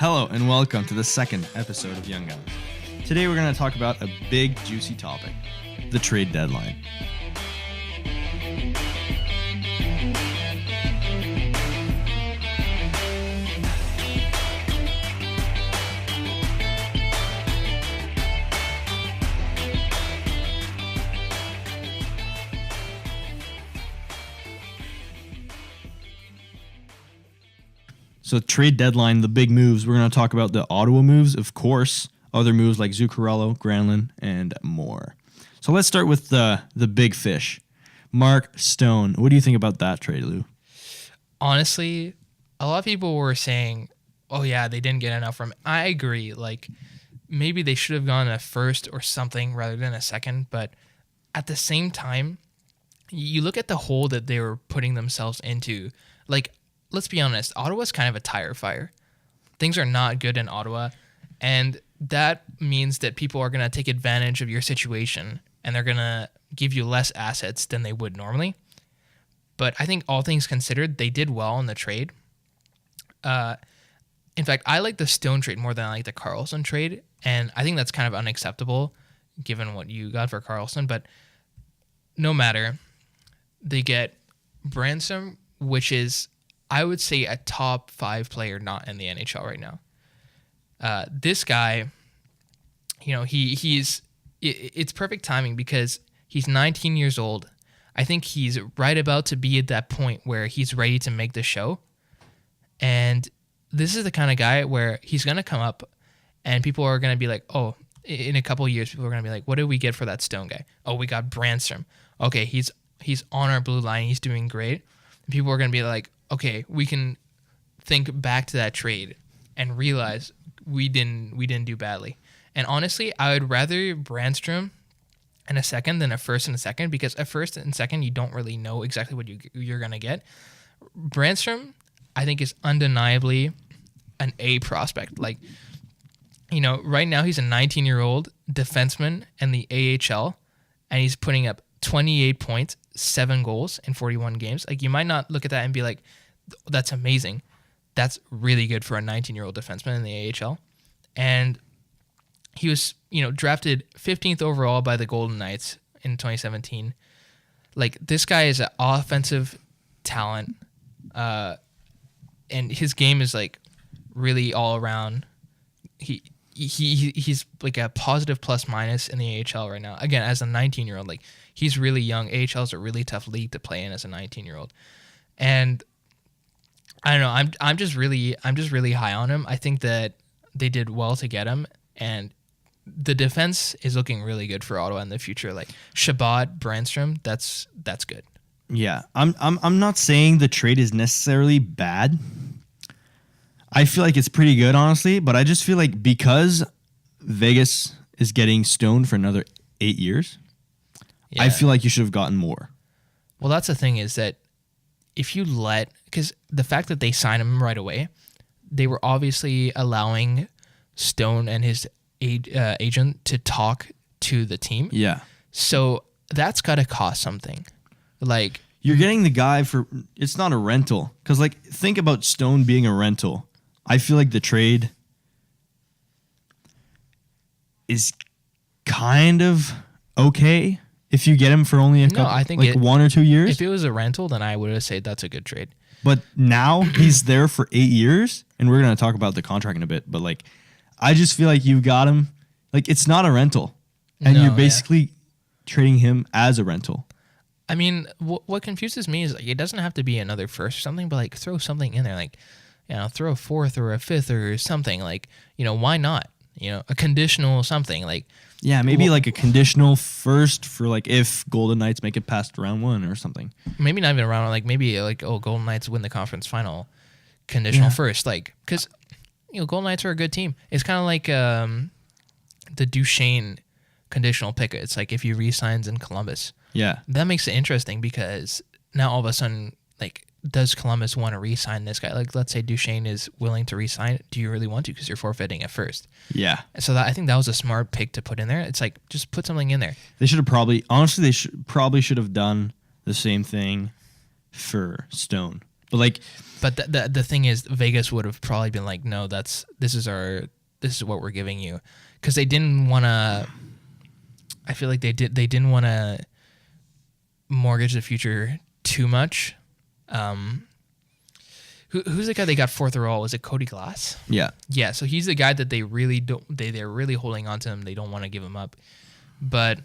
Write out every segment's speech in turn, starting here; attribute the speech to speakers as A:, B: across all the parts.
A: Hello and welcome to the second episode of Young Guns. Today we're going to talk about a big, juicy topic, the trade deadline. So trade deadline, the big moves, we're going to talk about the Ottawa moves, of course, other moves like Zuccarello, Granlund, and more. So let's start with the big fish. Mark Stone. What do you think about that trade, Lou?
B: Honestly, a lot of people were saying, oh yeah, they didn't get enough from it. I agree. Like, maybe they should have gone a first or something rather than a second. But at the same time, you look at the hole that they were putting themselves into. Like, let's be honest, Ottawa's kind of a tire fire. Things are not good in Ottawa, and that means that people are going to take advantage of your situation, and they're going to give you less assets than they would normally. But I think all things considered, they did well in the trade. In fact, I like the Stone trade more than I like the Karlsson trade, and I think that's kind of unacceptable given what you got for Karlsson. But no matter, they get Branson, which is, I would say, a top 5 player not in the NHL right now. This guy, it's perfect timing because he's 19 years old. I think he's right about to be at that point where he's ready to make the show. And this is the kind of guy where he's going to come up and people are going to be like, oh, in a couple of years, people are going to be like, what did we get for that Stone guy? Oh, we got Branson. Okay, he's on our blue line. He's doing great. And people are going to be like, okay, we can think back to that trade and realize we didn't do badly. And honestly, I would rather Brandstrom in a second than a first and a second, because a first and second, you don't really know exactly what you're going to get. Brandstrom, I think, is undeniably an A prospect. Like, right now he's a 19-year-old defenseman in the AHL, and he's putting up 28 points, 7 goals in 41 games. Like, you might not look at that and be like, that's amazing. That's really good for a 19-year-old defenseman in the AHL. And he was, drafted 15th overall by the Golden Knights in 2017. Like, this guy is an offensive talent, and his game is like really all around. He's like a positive plus minus in the AHL right now. Again, as a 19-year-old, like, he's really young. AHL is a really tough league to play in as a 19-year-old, and I don't know. I'm just really high on him. I think that they did well to get him, and the defense is looking really good for Ottawa in the future. Like Shabbat, Brandstrom, that's good.
A: Yeah, I'm not saying the trade is necessarily bad. I feel like it's pretty good, honestly, but I just feel like because Vegas is getting Stone for another 8 years, yeah, I feel like you should have gotten more.
B: Well, that's the thing, is that if you because the fact that they signed him right away, they were obviously allowing Stone and his agent to talk to the team.
A: Yeah.
B: So that's got to cost something. Like,
A: you're getting the guy for, it's not a rental. Because, like, think about Stone being a rental. I feel like the trade is kind of okay if you get him for only
B: I think
A: 1 or 2 years.
B: If it was a rental, then I would have said that's a good trade.
A: But now he's there for 8 years, and we're going to talk about the contract in a bit. But, like, I just feel like you've got him. Like, it's not a rental, and you're basically trading him as a rental.
B: I mean, what confuses me is, like, it doesn't have to be another first or something, but, like, throw something in there. Like, throw a 4th or a 5th or something. Like, why not? A conditional something. Like,
A: yeah, maybe like a conditional first for, like, if Golden Knights make it past round 1 or something.
B: Maybe not even round 1. Like, maybe like, Golden Knights win the conference final, conditional first. Like, because Golden Knights are a good team. It's kind of like the Duchesne conditional pick. It's like if he re-signs in Columbus.
A: Yeah,
B: that makes it interesting because now all of a sudden, like, does Columbus want to re-sign this guy? Like, let's say Duchesne is willing to re-sign. Do you really want to? Because you're forfeiting at first.
A: Yeah.
B: So I think that was a smart pick to put in there. It's like, just put something in there.
A: They should have probably have done the same thing for Stone. But like,
B: But the thing is, Vegas would have probably been like, no, this is what we're giving you, because they didn't want to. I feel like they didn't want to mortgage the future too much. Who's the guy they got fourth overall? Was it Cody Glass?
A: yeah,
B: Yeah, so he's the guy that they really don't. They're really holding on to him. They don't want to give him up. But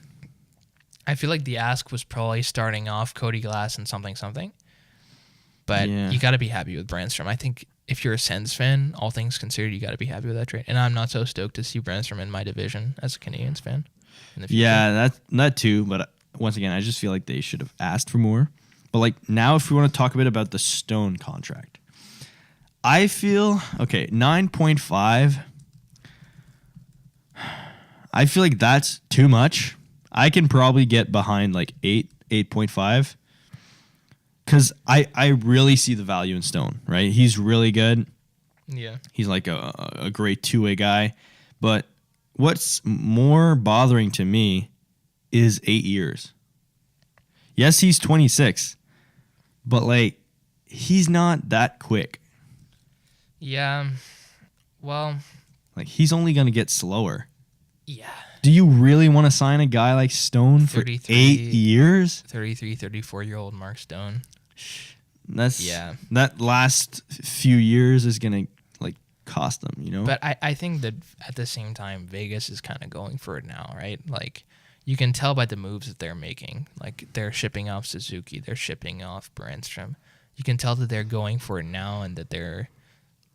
B: I feel like the ask was probably starting off Cody Glass and something. But
A: Yeah.
B: you got to be happy with Brandstrom. I think if you're a Sens fan, all things considered, you got to be happy with that trade. And I'm not so stoked to see Brandstrom in my division as a Canadiens fan in the future.
A: yeah, that too. But once again, I just feel like they should have asked for more. But like now, if we want to talk a bit about the Stone contract, I feel 9.5. I feel like that's too much. I can probably get behind like 8.5. Because I really see the value in Stone, right? He's really good.
B: Yeah.
A: He's like a great two-way guy. But what's more bothering to me is 8 years. Yes, he's 26. But like, he's not that quick.
B: Yeah. Well.
A: Like, he's only going to get slower.
B: Yeah.
A: Do you really want to sign a guy like Stone for 8 years?
B: 33, 34-year-old Mark Stone.
A: That last few years is going to like cost them, you know?
B: But I think that at the same time, Vegas is kind of going for it now, right? Like, you can tell by the moves that they're making. Like, they're shipping off Suzuki. They're shipping off Brandstrom. You can tell that they're going for it now and that they're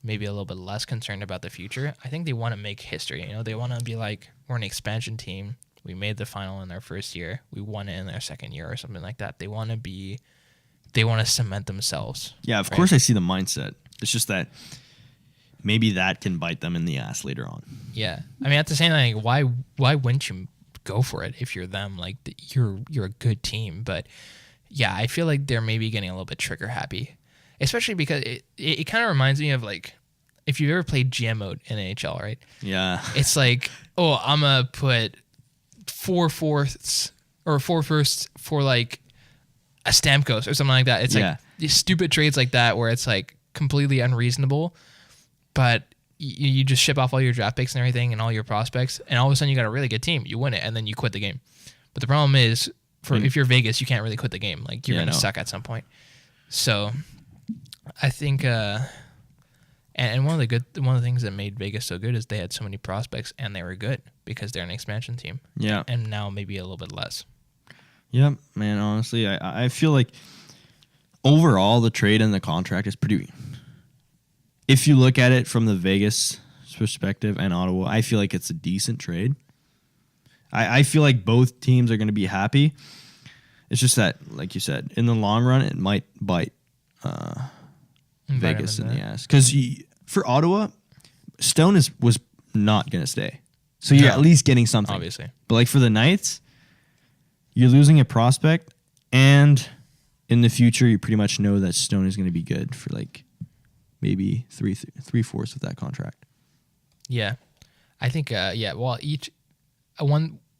B: maybe a little bit less concerned about the future. I think they want to make history. You know, they want to be like, we're an expansion team. We made the final in our first year. We won it in their second year or something like that. They want to cement themselves.
A: Yeah, of course I see the mindset. It's just that maybe that can bite them in the ass later on.
B: Yeah. I mean, at the same time, like, why wouldn't you go for it if you're them? Like, you're a good team. But yeah, I feel like they're maybe getting a little bit trigger happy, especially because it kind of reminds me of like, if you've ever played GM mode in NHL, right?
A: Yeah.
B: It's like, oh, I'm going to put 4 fourths or 4 firsts for like a Stamkos or something like that. It's like these stupid trades like that where it's like completely unreasonable, but you just ship off all your draft picks and everything and all your prospects, and all of a sudden you got a really good team. You win it, and then you quit the game. But the problem is, if you're Vegas, you can't really quit the game. Like, you're going to suck at some point. So I think, and one of the things that made Vegas so good is they had so many prospects and they were good because they're an expansion team.
A: Yeah.
B: And now maybe a little bit less.
A: Yeah, man, honestly, I feel like overall the trade and the contract is pretty... If you look at it from the Vegas perspective and Ottawa, I feel like it's a decent trade. I feel like both teams are going to be happy. It's just that, like you said, in the long run, it might bite Vegas in the ass. Because for Ottawa, Stone was not going to stay. So you're at least getting something.
B: Obviously.
A: But like for the Knights, you're losing a prospect, and in the future, you pretty much know that Stone is going to be good for like maybe three-fourths of that contract.
B: Yeah. I think, well,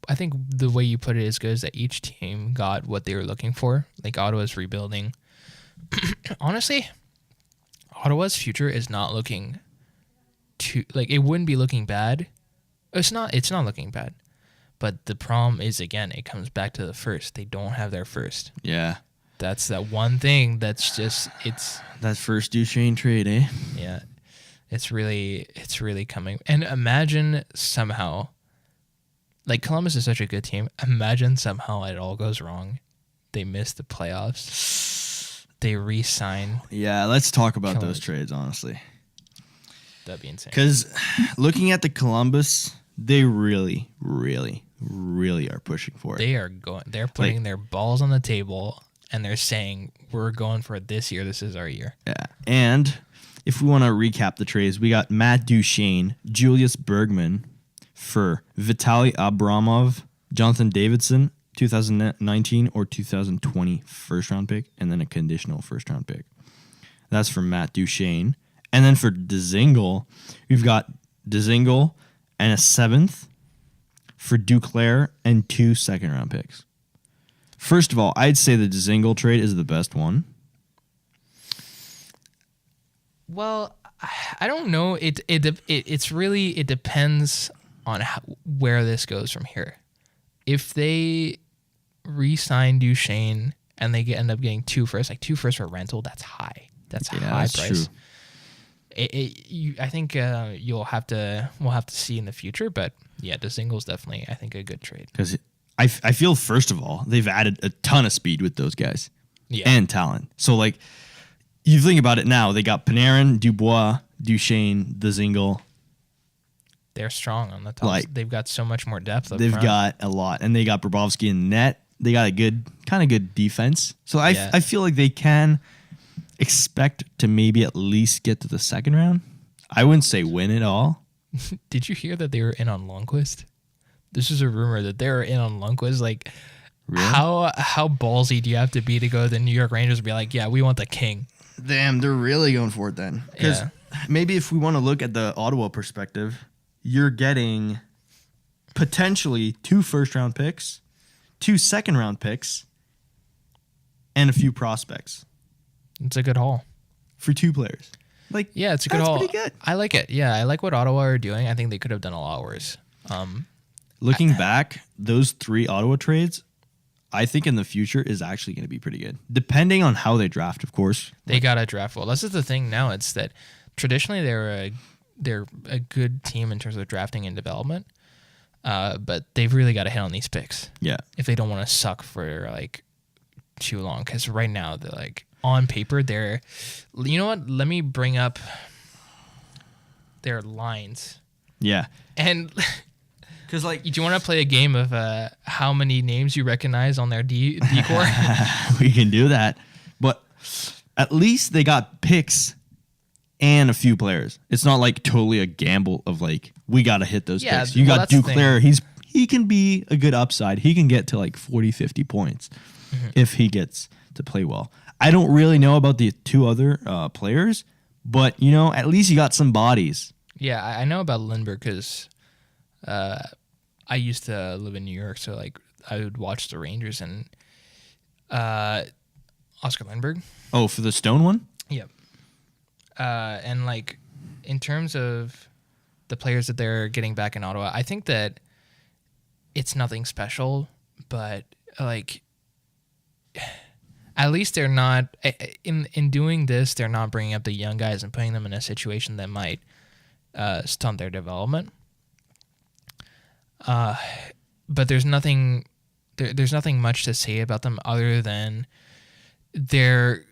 B: I think the way you put it is good, is that each team got what they were looking for. Like, Ottawa's rebuilding. Honestly, Ottawa's future is not looking too, like, it wouldn't be looking bad. It's not looking bad. But the problem is, again, it comes back to the first. They don't have their first.
A: Yeah.
B: That's that one thing that's just, it's...
A: That first Duchesne trade, eh?
B: Yeah. It's really coming. And imagine somehow, like, Columbus is such a good team. Imagine somehow it all goes wrong. They miss the playoffs. They re-sign.
A: Yeah, let's talk about those trades, honestly.
B: That'd be insane.
A: Because looking at the Columbus, they really, really, really are pushing for it.
B: They're putting their balls on the table, and they're saying, we're going for it this year. This is our year.
A: Yeah. And if we want to recap the trades, we got Matt Duchesne, Julius Bergman for Vitaly Abramov, Jonathan Davidson, 2019 or 2020 first-round pick, and then a conditional first-round pick. That's for Matt Duchesne. And then for Dzingel, we've got Dzingel and a 7th for Duclair and 2 second-round picks. First of all, I'd say the Dzingel trade is the best one.
B: Well, I don't know. It's really it depends on where this goes from here. If they re-sign Duchesne and they end up getting two first, like two first for rental, that's high. That's a high
A: that's
B: price.
A: true.
B: I think we'll have to see in the future, but yeah, Dzingle's definitely I think a good trade.
A: Because I feel, first of all, they've added a ton of speed with those guys.
B: Yeah.
A: And talent. So, like, you think about it now, they got Panarin, Dubois, Duchesne, Dzingel.
B: They're strong on the top.
A: Like,
B: they've got so much more depth up
A: they've
B: front.
A: got a lot. And they got Bobrovsky in net. They got a kind of good defense. So I feel like they can expect to maybe at least get to the second round. I wouldn't say win it all.
B: Did you hear that they were in on Lundqvist? This is a rumor that they were in on Lundqvist. Like, really? How ballsy do you have to be to go to the New York Rangers and be like, yeah, we want the king?
A: Damn, they're really going for it then. Because maybe if we want to look at the Ottawa perspective, you're getting potentially 2 first-round picks, 2 second-round picks, and a few prospects.
B: It's a good haul
A: for 2 players. Like,
B: yeah, it's a good haul.
A: Pretty good.
B: I like it. Yeah, I like what Ottawa are doing. I think they could have done a lot worse.
A: Looking back, those 3 Ottawa trades, I think in the future is actually going to be pretty good. Depending on how they draft, of course.
B: They got to draft well. This is the thing now. It's that traditionally they're a good team in terms of drafting and development, but they've really got to hit on these picks.
A: Yeah.
B: If they don't want to suck for like too long, because right now they're like on paper they're. You know what? Let me bring up their lines.
A: Yeah.
B: And.
A: Because, like,
B: do you want to play a game of how many names you recognize on their decor?
A: We can do that. But at least they got picks and a few players. It's not like totally a gamble of like, we got to hit those picks. You got Duclair. He can be a good upside. He can get to like 40, 50 points if he gets to play well. I don't really know about the 2 other players, but, you know, at least you got some bodies.
B: Yeah, I know about Lindbergh because... I used to live in New York, so like I would watch the Rangers and Oscar Lindbergh.
A: Oh, for the Stone one?
B: Yep. And like in terms of the players that they're getting back in Ottawa, I think that it's nothing special, but like at least they're not in doing this. They're not bringing up the young guys and putting them in a situation that might stunt their development. But there's nothing much to say about them other than they're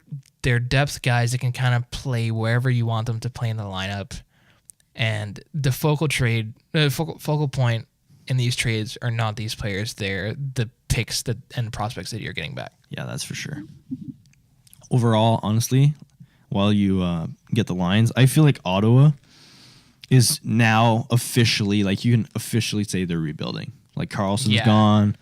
B: depth guys that can kind of play wherever you want them to play in the lineup. And the focal point in these trades are not these players. They're the picks and prospects that you're getting back.
A: Yeah, that's for sure. Overall, honestly, while you get the lines, I feel like Ottawa is now officially, like, you can officially say they're rebuilding. Like, Carlson's gone.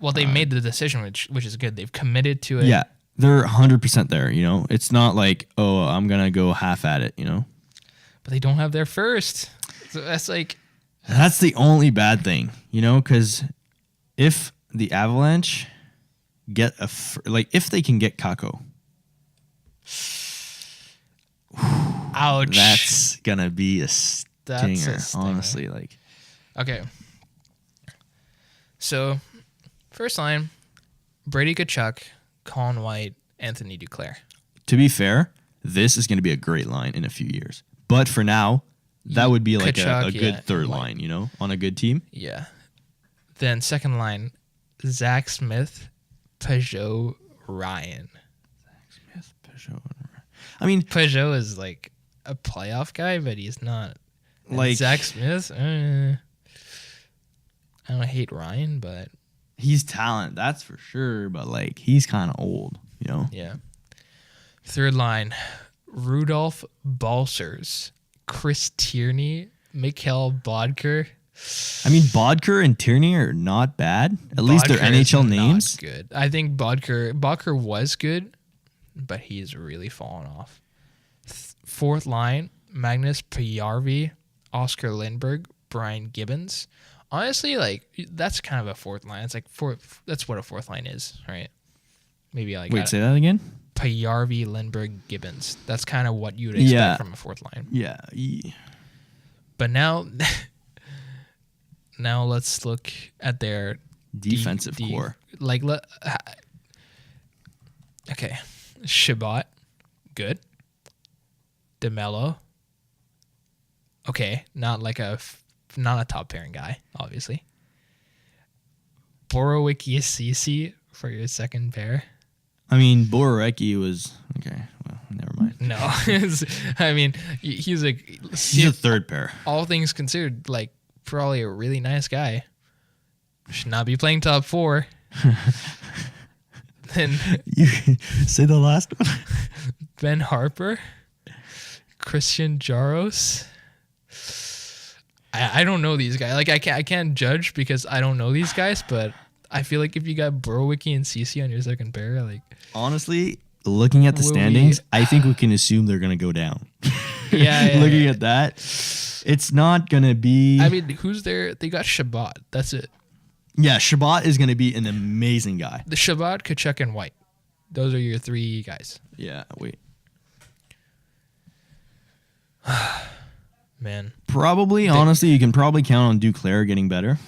B: Well, they made the decision, which is good. They've committed to it.
A: Yeah, they're 100% there, you know? It's not like, oh, I'm going to go half at it, you know?
B: But they don't have their first. So that's like...
A: That's the only bad thing, you know? Because if the Avalanche get if they can get Kako...
B: Ouch.
A: That's going to be a stinger, honestly. Like,
B: okay. So, first line, Brady Tkachuk, Colin White, Anthony Duclair.
A: To be fair, this is going to be a great line in a few years. But for now, that would be like Tkachuk, a good third line, you know, on a good team.
B: Yeah. Then second line, Zach Smith, Peugeot, Ryan.
A: Zach Smith, Peugeot, and Ryan. I mean,
B: Peugeot is like a playoff guy, but he's not.
A: Like
B: Zach Smith, I don't hate Ryan, but
A: he's talent, that's for sure. But like, he's kind of old, you know.
B: Yeah. Third line, Rudolph Balcers, Chris Tierney, Mikhail Bodker.
A: I mean, Bodker and Tierney are not bad. At least they're NHL names.
B: Good. I think Bodker was good, but he's really fallen off. Fourth line, Magnus Pajärvi, Oscar Lindbergh, Brian Gibbons. Honestly, like, that's kind of a fourth line. It's like that's what a fourth line is, right? Maybe like...
A: Wait, say that again?
B: Payarvi, Lindbergh, Gibbons. That's kind of what you would expect from a fourth line.
A: Yeah.
B: But now, now let's look at their
A: defensive core.
B: Like, okay, Shabbat, good. DeMello, okay, not a top pairing guy, obviously. Borowiecki Ceci for your second pair.
A: I mean, Borowiecki was okay. Well, never mind.
B: No, I mean he's a
A: third pair.
B: All things considered, like probably a really nice guy. Should not be playing top four. Then
A: you say the last one.
B: Ben Harper, Christian Jaros. I don't know these guys. Like I can't judge because I don't know these guys, but I feel like if you got Borowiecki and Cece on your second pair, like
A: honestly, looking at the standings, I think we can assume they're gonna go down.
B: Yeah.
A: Looking at that, it's not gonna be.
B: I mean, who's there? They got Shabbat. That's it.
A: Yeah, Shabbat is gonna be an amazing guy.
B: The Shabbat, Kachuk, and White. Those are your three guys.
A: Yeah. Wait.
B: Man.
A: Probably, honestly, you can probably count on Duclair getting better.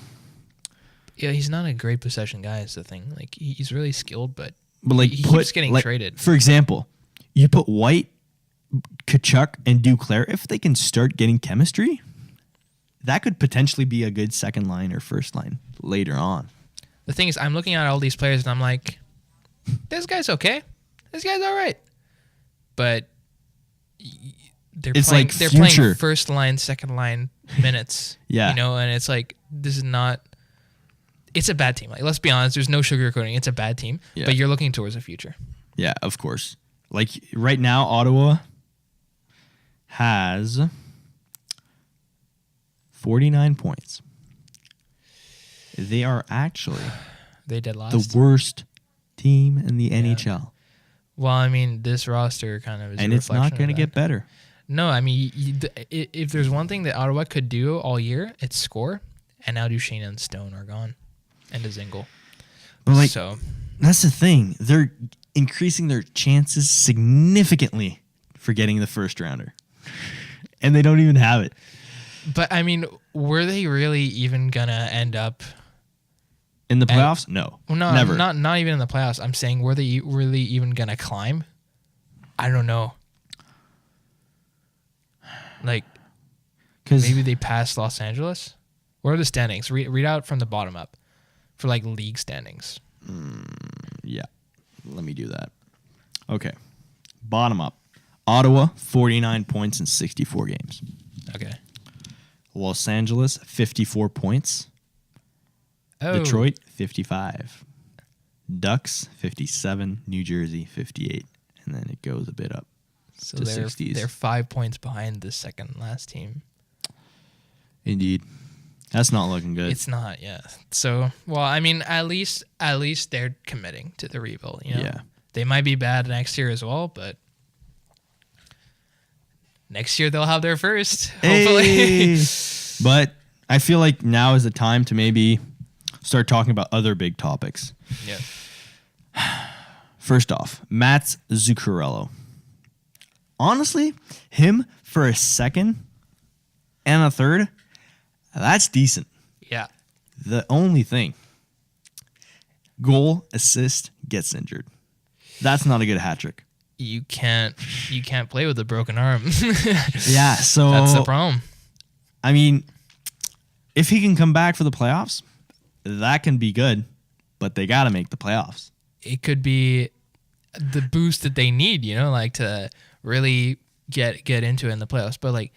B: Yeah, he's not a great possession guy is the thing. Like, he's really skilled, but
A: like
B: he keeps getting traded.
A: For example, you put White, Kachuk, and Duclair, if they can start getting chemistry, that could potentially be a good second line or first line later on.
B: The thing is, I'm looking at all these players, and I'm like, this guy's okay. This guy's all right. But they're playing first line, second line minutes.
A: Yeah.
B: You know, and it's like, this is not... It's a bad team. Like, let's be honest, there's no sugarcoating. It's a bad team, but you're looking towards the future.
A: Yeah, of course. Like, right now, Ottawa has 49 points. They are actually
B: they did last.
A: the worst team in the NHL.
B: Well, I mean, this roster kind of is
A: and it's not going to get better.
B: No, I mean, if there's one thing that Ottawa could do all year, it's score. And now Duchesne and Stone are gone. And a Zingle.
A: But like,
B: so
A: that's the thing. They're increasing their chances significantly for getting the first rounder. And they don't even have it.
B: But, I mean, were they really even going to end up...
A: In the playoffs? No.
B: Well, no,
A: never.
B: Not even in the playoffs. I'm saying, were they really even going to climb? I don't know. Like, maybe they passed Los Angeles? What are the standings? Read out from the bottom up for like league standings.
A: Yeah. Let me do that. Okay. Bottom up. Ottawa, 49 points in 64 games.
B: Okay.
A: Los Angeles, 54 points.
B: Oh.
A: Detroit, 55. Ducks, 57. New Jersey, 58. And then it goes a bit up
B: So
A: to
B: they're
A: 60s.
B: They're 5 points behind the second last team.
A: Indeed. That's not looking good.
B: It's not, yeah. So, well, I mean, at least they're committing to the rebuild. You know?
A: Yeah.
B: They might be bad next year as well, but next year they'll have their first, hopefully.
A: Hey. But I feel like now is the time to maybe start talking about other big topics.
B: Yeah.
A: First off, Mats Zuccarello. Honestly, him for a second and a third, that's decent.
B: Yeah.
A: The only thing, goal, assist, gets injured. That's not a good hat trick.
B: You can't play with a broken arm.
A: Yeah, so
B: that's the problem.
A: I mean, if he can come back for the playoffs, that can be good, but they got to make the playoffs.
B: It could be the boost that they need, you know, like to really get into it in the playoffs. But like,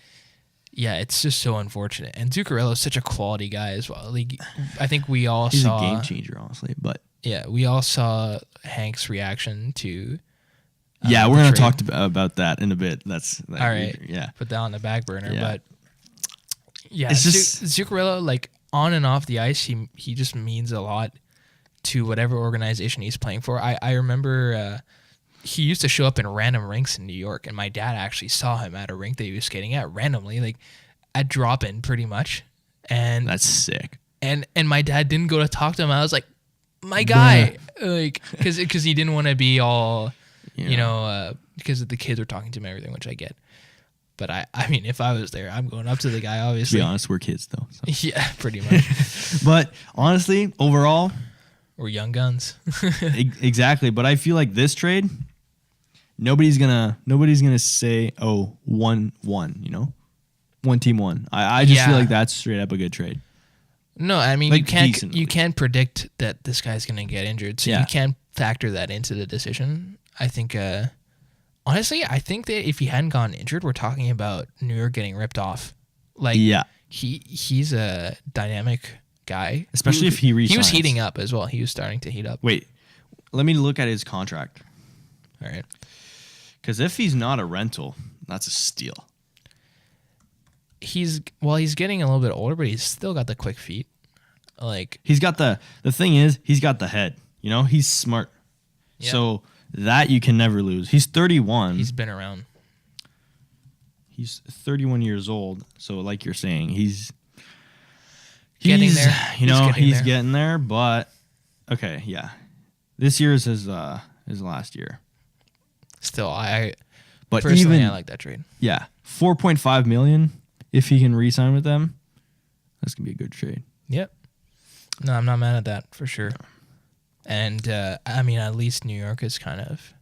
B: yeah, it's just so unfortunate. And Zuccarello is such a quality guy as well. Like, I think we all
A: He's
B: saw
A: a game changer, honestly. But
B: yeah, we all saw Hank's reaction to.
A: Yeah, we're gonna talk about that in a bit. That's
B: all right.
A: Yeah,
B: put that on the back burner.
A: Yeah.
B: But yeah,
A: it's just
B: Zuccarello, like on and off the ice, he just means a lot to whatever organization he's playing for. I remember he used to show up in random rinks in New York, and my dad actually saw him at a rink that he was skating at randomly, like at drop-in pretty much. And
A: that's sick.
B: And my dad didn't go to talk to him. I was like, my guy, like because he didn't want to be all because the kids were talking to him and everything, which I get. But I mean, if I was there, I'm going up to the guy,
A: To
B: obviously.
A: be honest, we're kids though. So.
B: Yeah, pretty much.
A: But honestly, overall,
B: We're young guns.
A: exactly. But I feel like this trade, nobody's gonna say, oh, 1-1, you know, one team won. I just feel
B: Yeah.
A: like that's straight up a good trade.
B: No, I mean,
A: Like, decently.
B: you can't predict that this guy's going to get injured, so
A: Yeah.
B: you can't factor that into the decision. I think, honestly, I think that if he hadn't gotten injured, we're talking about New York getting ripped off. Like,
A: Yeah.
B: he's a dynamic guy,
A: Especially if he
B: He was
A: re-signs.
B: heating up as well. He was starting to heat up.
A: Wait, let me look at his contract.
B: All right.
A: Because if he's not a rental, that's a steal.
B: He's getting a little bit older, but he's still got the quick feet. Like,
A: He's got the thing is, he's got the head. You know, he's smart.
B: Yeah.
A: So that you can never lose. He's 31.
B: he's been around.
A: He's 31 years old. So like you're saying, he's
B: Getting there.
A: You know,
B: He's getting
A: he's
B: there.
A: getting there. But okay, yeah, this year is his last year.
B: Still, I
A: But
B: personally,
A: even
B: I like that trade.
A: yeah, 4.5 million if he can re-sign with them. That's gonna be a good trade.
B: Yep. No, I'm not mad at that for sure. And I mean, at least New York is kind of,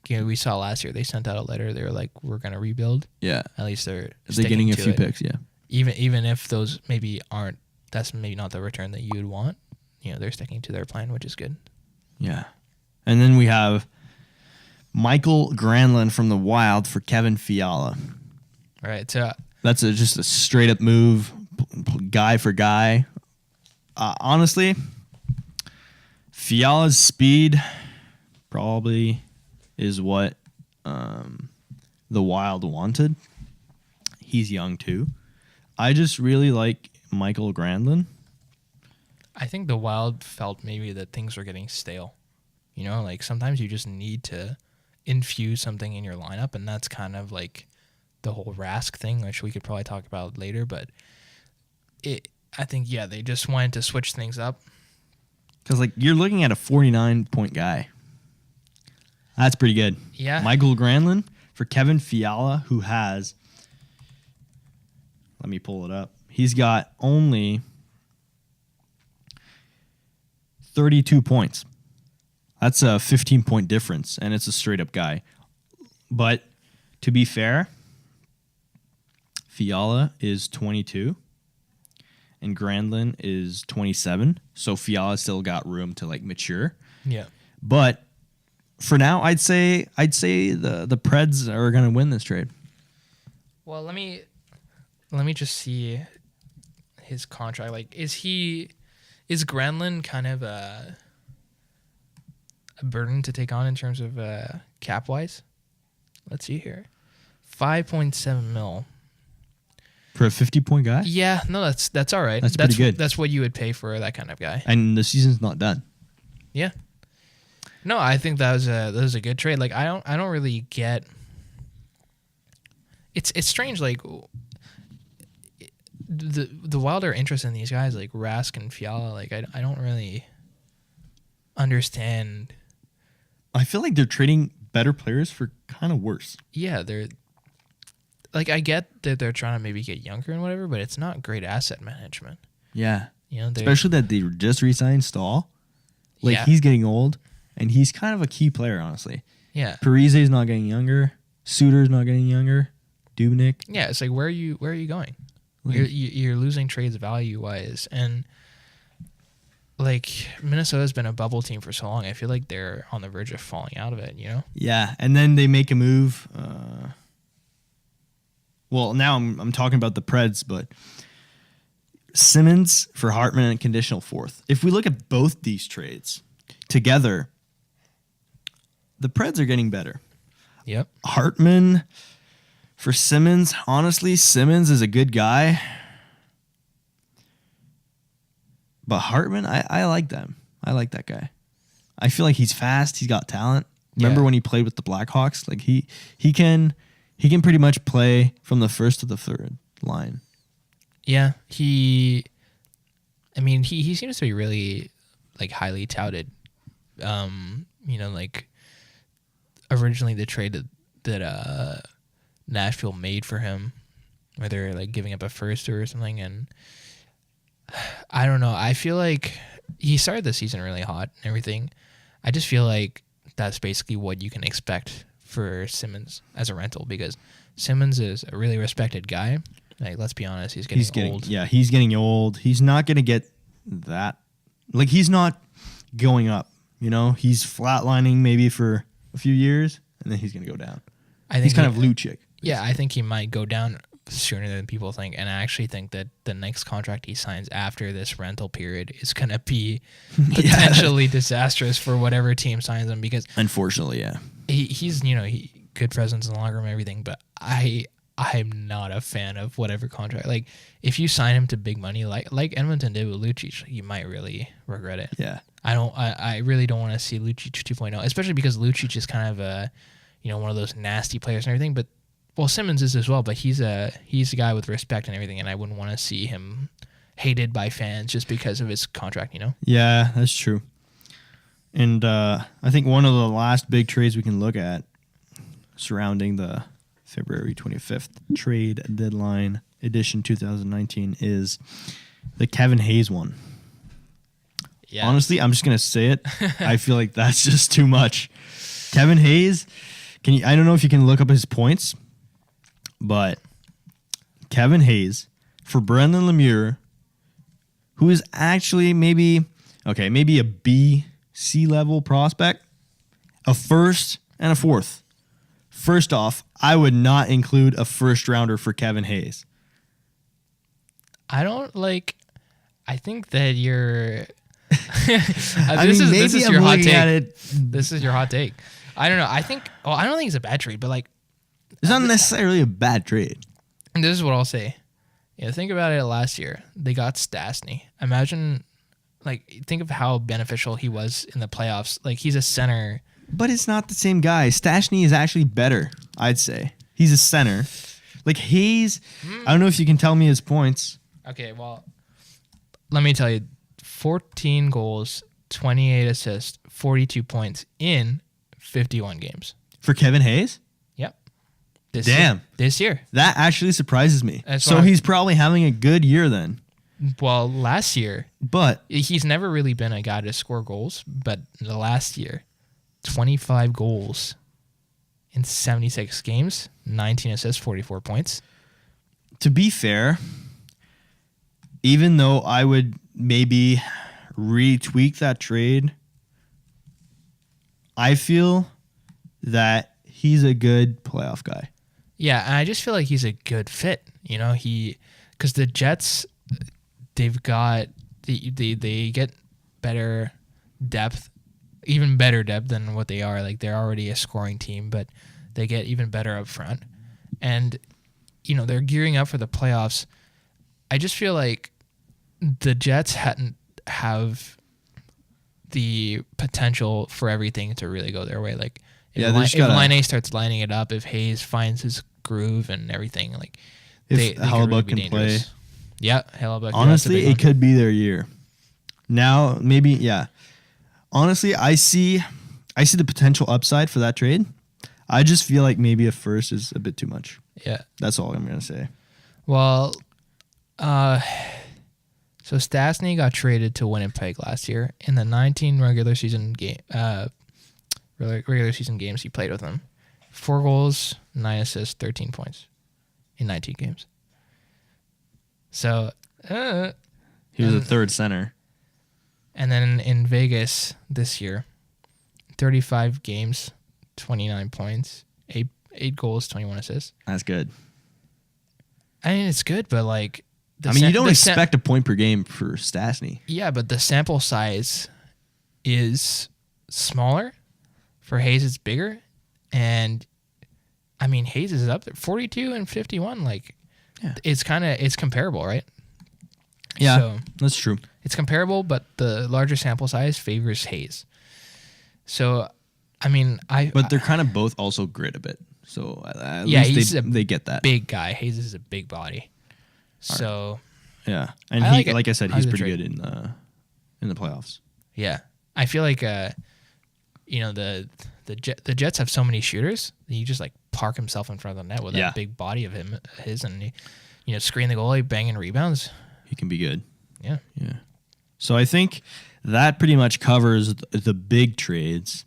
B: we saw last year they sent out a letter. They were like, "We're gonna rebuild."
A: Yeah,
B: At least they're
A: getting a
B: to
A: few
B: it.
A: picks. Yeah,
B: Even if those maybe aren't, that's maybe not the return that you'd want. They're sticking to their plan, which is good.
A: yeah. And then we have Michael Granlund from the Wild for Kevin Fiala.
B: All right. So
A: That's just a straight up move, guy for guy. Honestly, Fiala's speed probably is what the Wild wanted. He's young too. I just really like Michael Granlund.
B: I think the Wild felt maybe that things were getting stale. Like sometimes you just need to infuse something in your lineup, and that's kind of like the whole Rask thing, which we could probably talk about later. But I think, yeah, they just wanted to switch things up.
A: Because like you're looking at a 49-point guy. That's pretty good.
B: Yeah.
A: Michael Granlund for Kevin Fiala, who has, let me pull it up. He's got only 32 points. That's a 15-point difference, and it's a straight-up guy. But to be fair, Fiala is 22, and Granlund is 27. So Fiala still got room to like mature.
B: Yeah.
A: But for now, I'd say the Preds are going to win this trade.
B: Well, let me just see his contract. Like, is Granlund kind of a burden to take on in terms of cap wise? Let's see here. 5.7 mil.
A: For a 50-point guy?
B: Yeah, no, that's all right.
A: That's pretty good.
B: That's what you would pay for that kind of guy.
A: And the season's not done.
B: Yeah. No, I think that was a good trade. Like, I don't really get. It's strange. Like, the Wild are interested in these guys like Rask and Fiala. Like, I don't really understand.
A: I feel like they're trading better players for kind of worse.
B: Yeah, they're like, I get that they're trying to maybe get younger and whatever, but it's not great asset management.
A: Yeah.
B: They're-
A: Especially that they just re-signed Stahl. Like,
B: Yeah.
A: he's getting old, and he's kind of a key player, honestly.
B: yeah,
A: Parise's not getting younger. Suter's not getting younger. Dubnyk.
B: yeah. It's like, where are you going?
A: Like-
B: You're losing trades value wise, and like Minnesota's been a bubble team for so long. I feel like they're on the verge of falling out of it.
A: Yeah, and then they make a move. Well, now I'm talking about the Preds, but Simmons for Hartman and conditional fourth. If we look at both these trades together, the Preds are getting better.
B: Yep.
A: Hartman for Simmons. Honestly, Simmons is a good guy. But Hartman, I like them. I like that guy. I feel like he's fast. He's got talent. Remember
B: Yeah.
A: when he played with the Blackhawks? Like he can pretty much play from the first to the third line.
B: Yeah. He seems to be really like highly touted. Like originally the trade that Nashville made for him, where they're like giving up a first or something, and I don't know. I feel like he started the season really hot and everything. I just feel like that's basically what you can expect for Simmons as a rental, because Simmons is a really respected guy. Like, let's be honest, he's getting old.
A: Yeah, he's getting old. He's not going to get that. Like, he's not going up, you know? He's flatlining maybe for a few years, and then he's going to go down.
B: I think
A: he's kind of Lucic.
B: Yeah, I think he might go down sooner than people think, and I actually think that the next contract he signs after this rental period is going to be potentially disastrous for whatever team signs him, because
A: unfortunately, yeah,
B: he's good presence in the locker room and everything, but I'm not a fan of whatever contract. Like, if you sign him to big money, like Edmonton did with Lucic, you might really regret it.
A: Yeah,
B: I really don't want to see Lucic 2.0, especially because Lucic is kind of a, one of those nasty players and everything, but. Well, Simmons is as well, but he's a guy with respect and everything, and I wouldn't want to see him hated by fans just because of his contract,
A: Yeah, that's true. And I think one of the last big trades we can look at surrounding the February 25th trade deadline edition 2019 is the Kevin Hayes one. Yeah. Honestly, I'm just going to say it. I feel like that's just too much. Kevin Hayes, I don't know if you can look up his points, but Kevin Hayes for Brendan Lemieux, who is actually maybe a B, C level prospect, a first and a fourth. First off, I would not include a first rounder for Kevin Hayes.
B: I think that you're.
A: This is your hot take.
B: This is your hot take. I don't know. I don't think it's a bad trade, but
A: it's not necessarily a bad trade.
B: And this is what I'll say. Think about it. Last year, they got Stastny. Imagine, think of how beneficial he was in the playoffs. He's a center.
A: But it's not the same guy. Stastny is actually better, I'd say. He's a center. Hayes, I don't know if you can tell me his points.
B: Okay, well, let me tell you. 14 goals, 28 assists, 42 points in 51 games.
A: For Kevin Hayes?
B: This year.
A: That actually surprises me. So he's probably having a good year then.
B: Well, last year.
A: But
B: he's never really been a guy to score goals. But the last year, 25 goals in 76 games, 19 assists, 44 points.
A: To be fair, even though I would maybe retweak that trade, I feel that he's a good playoff guy.
B: Yeah, and I just feel like he's a good fit. Because the Jets, they've got they get better depth, even better depth than what they are. They're already a scoring team, but they get even better up front, and they're gearing up for the playoffs. I just feel like the Jets hadn't have the potential for everything to really go their way. If Laine starts lining it up, if Hayes finds his groove and everything,
A: if Hellebuck can play.
B: Yeah, Hellebuck.
A: Honestly, it could be their year. Now, maybe, yeah. Honestly, I see the potential upside for that trade. I just feel like maybe a first is a bit too much.
B: Yeah.
A: That's all I'm going to say.
B: Well, so Stastny got traded to Winnipeg last year. In the 19 regular season games he played with them, 4 goals, 9 assists, 13 points in 19 games. So
A: he was a third center.
B: And then in Vegas this year, 35 games, 29 points, 8 goals, 21 assists.
A: That's good.
B: I mean, it's good, but
A: you don't expect a point per game for Stastny.
B: Yeah, but the sample size is smaller. For Hayes, it's bigger. And, Hayes is up there. 42 and 51. It's comparable, right?
A: Yeah, so, that's true.
B: It's comparable, but the larger sample size favors Hayes. So,
A: But they're kind of both also grit a bit. So, at least they get that.
B: Big guy. Hayes is a big body. So,
A: yeah, and like I said, he's pretty good in the playoffs.
B: Yeah, I feel like the the Jets have so many shooters that you just like park himself in front of the net with
A: Yeah.
B: that big body of his, and screen the goalie, banging rebounds.
A: He can be good.
B: Yeah.
A: Yeah. So I think that pretty much covers the big trades.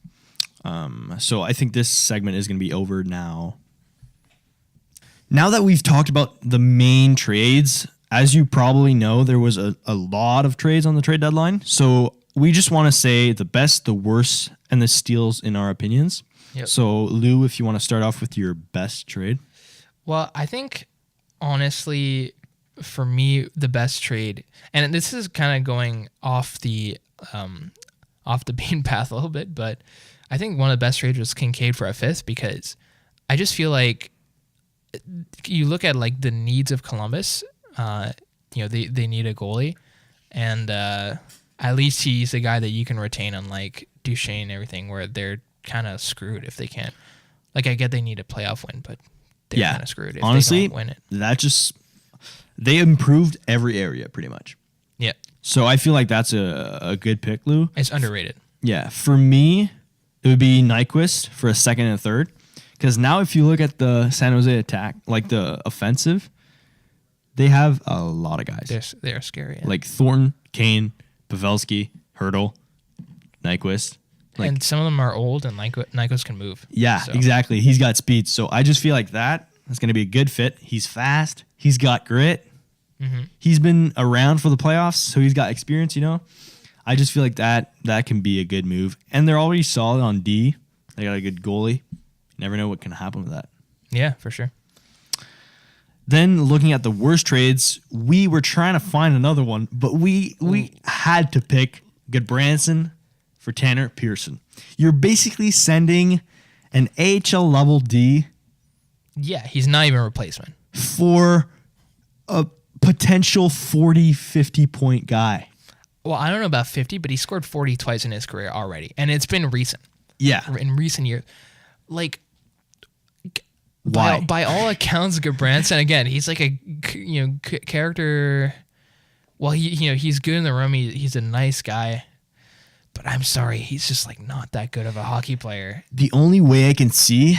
A: So I think this segment is going to be over now. Now that we've talked about the main trades, as you probably know, there was a lot of trades on the trade deadline. So we just want to say the best, the worst, and the steals in our opinions.
B: Yep.
A: So Lou, if you want to start off with your best trade.
B: Well, I think honestly, for me, the best trade, and this is kind of going off the beaten path a little bit, but I think one of the best trades was Kincaid for a fifth, because I just feel like you look at like the needs of Columbus. They need a goalie, and at least he's a guy that you can retain, unlike Duchesne and everything, where they're kind of screwed if they can't. Like, I get they need a playoff win, but they're kind of screwed if
A: honestly,
B: they don't win it.
A: They improved every area pretty much.
B: Yeah.
A: So I feel like that's a good pick, Lou.
B: It's underrated.
A: Yeah. For me, it would be Nyquist for a second and a third. Because now if you look at the San Jose attack, like the offensive, they have a lot of guys.
B: They're scary. Yeah.
A: Like Thornton, Kane, Pavelski, Hurdle, Nyquist.
B: And some of them are old, and Nyquist can move.
A: Yeah,
B: so.
A: Exactly. He's got speed. So I just feel like that's going to be a good fit. He's fast. He's got grit.
B: Mm-hmm.
A: He's been around for the playoffs, so he's got experience, I just feel like that can be a good move. And they're already solid on D. They got a good goalie. Never know what can happen with that.
B: Yeah, for sure.
A: Then looking at the worst trades, we were trying to find another one, but we had to pick Goodbranson for Tanner Pearson. You're basically sending an AHL level D.
B: Yeah, he's not even a replacement.
A: For a potential 40, 50 point guy.
B: Well, I don't know about 50, but he scored 40 twice in his career already, and it's been recent.
A: Yeah.
B: In recent years. Like,
A: why?
B: By all accounts, Goodbranson, again, he's like a character. Well, he's good in the room. He's a nice guy, but I'm sorry, he's just like not that good of a hockey player.
A: The only way I can see